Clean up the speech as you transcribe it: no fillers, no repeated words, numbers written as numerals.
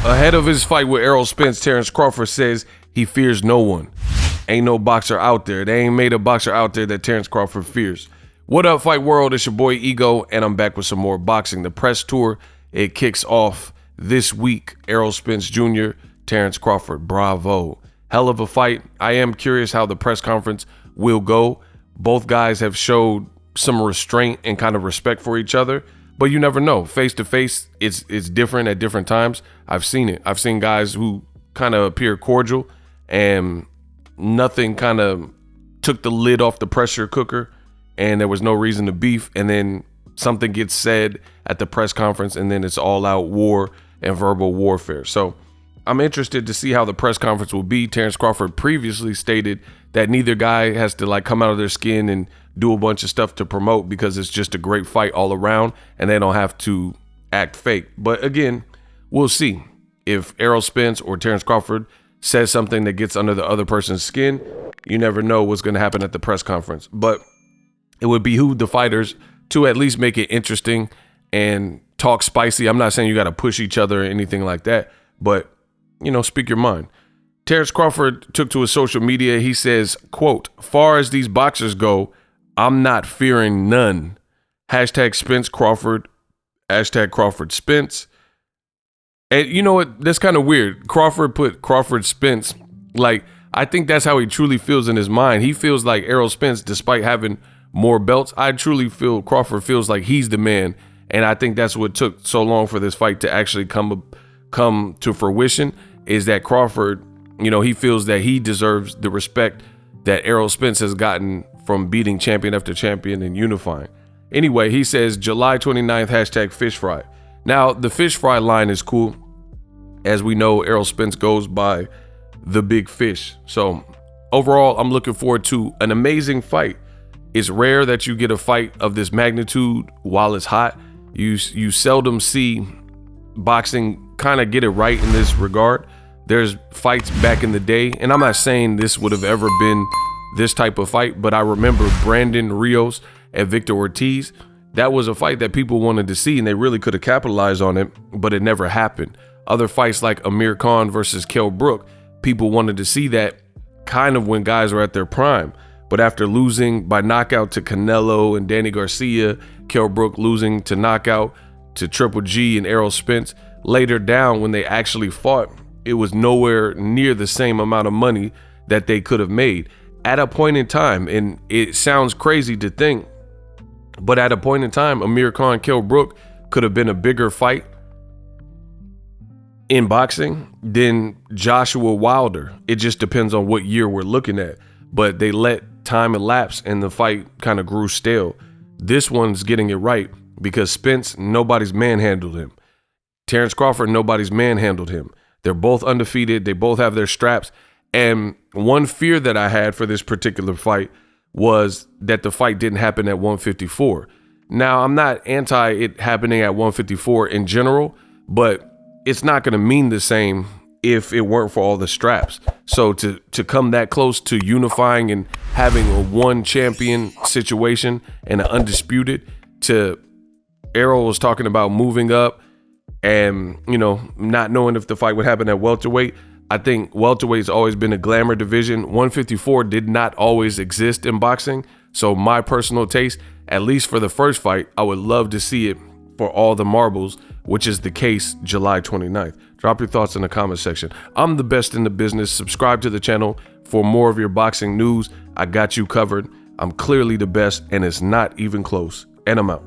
Ahead of his fight with Errol Spence, Terrence Crawford says he fears no one. Ain't no boxer out there. They ain't made a boxer out there that Terrence Crawford fears. What up, Fight World? It's your boy Ego, and I'm back with some more boxing. The press tour, it kicks off this week. Errol Spence Jr., Terrence Crawford, bravo. Hell of a fight. I am curious how the press conference will go. Both guys have showed some restraint and kind of respect for each other, but you never know. Face to face, it's different at different times. I've seen it. I've seen guys who kind of appear cordial and nothing kind of took the lid off the pressure cooker and there was no reason to beef, and then something gets said at the press conference and then it's all out war and verbal warfare. So I'm interested to see how the press conference will be. Terrence Crawford previously stated that neither guy has to come out of their skin and do a bunch of stuff to promote because it's just a great fight all around and they don't have to act fake. But again, we'll see if Errol Spence or Terrence Crawford says something that gets under the other person's skin. You never know what's going to happen at the press conference, but it would behoove the fighters to at least make it interesting and talk spicy. I'm not saying you got to push each other or anything like that, but speak your mind. Terrence Crawford took to his social media. He says, quote, "Far as these boxers go, I'm not fearing none. Hashtag Spence Crawford, hashtag Crawford Spence." And you know what? That's kind of weird. Crawford put Crawford Spence. I think that's how he truly feels in his mind. He feels like Errol Spence, despite having more belts, I truly feel Crawford feels like he's the man. And I think that's what took so long for this fight to actually come to fruition, is that Crawford, he feels that he deserves the respect that Errol Spence has gotten from beating champion after champion and unifying. Anyway, he says July 29th, hashtag fish fry. Now, the fish fry line is cool. As we know, Errol Spence goes by the big fish. So overall, I'm looking forward to an amazing fight. It's rare that you get a fight of this magnitude while it's hot. You seldom see boxing kind of get it right in this regard. There's fights back in the day, and I'm not saying this would have ever been this type of fight, but I remember Brandon Rios and Victor Ortiz. That was a fight that people wanted to see, and they really could have capitalized on it, but it never happened. Other fights like Amir Khan versus Kell Brook, people wanted to see that kind of when guys were at their prime. But after losing by knockout to Canelo and Danny Garcia, Kell Brook losing to knockout to Triple G and Errol Spence, later down when they actually fought, it was nowhere near the same amount of money that they could have made at a point in time. And it sounds crazy to think, but at a point in time, Amir Khan, Kell Brook could have been a bigger fight in boxing than Joshua Wilder. It just depends on what year we're looking at. But they let time elapse and the fight kind of grew stale. This one's getting it right because Spence, nobody's manhandled him. Terrence Crawford, nobody's manhandled him. They're both undefeated. They both have their straps. And one fear that I had for this particular fight was that the fight didn't happen at 154. Now, I'm not anti it happening at 154 in general, but it's not going to mean the same if it weren't for all the straps. So to come that close to unifying and having a one champion situation and an undisputed, to Errol was talking about moving up and, not knowing if the fight would happen at welterweight. I think welterweight's always been a glamour division. 154 did not always exist in boxing. So my personal taste, at least for the first fight, I would love to see it for all the marbles, which is the case July 29th. Drop your thoughts in the comment section. I'm the best in the business. Subscribe to the channel for more of your boxing news. I got you covered. I'm clearly the best, and it's not even close. And I'm out.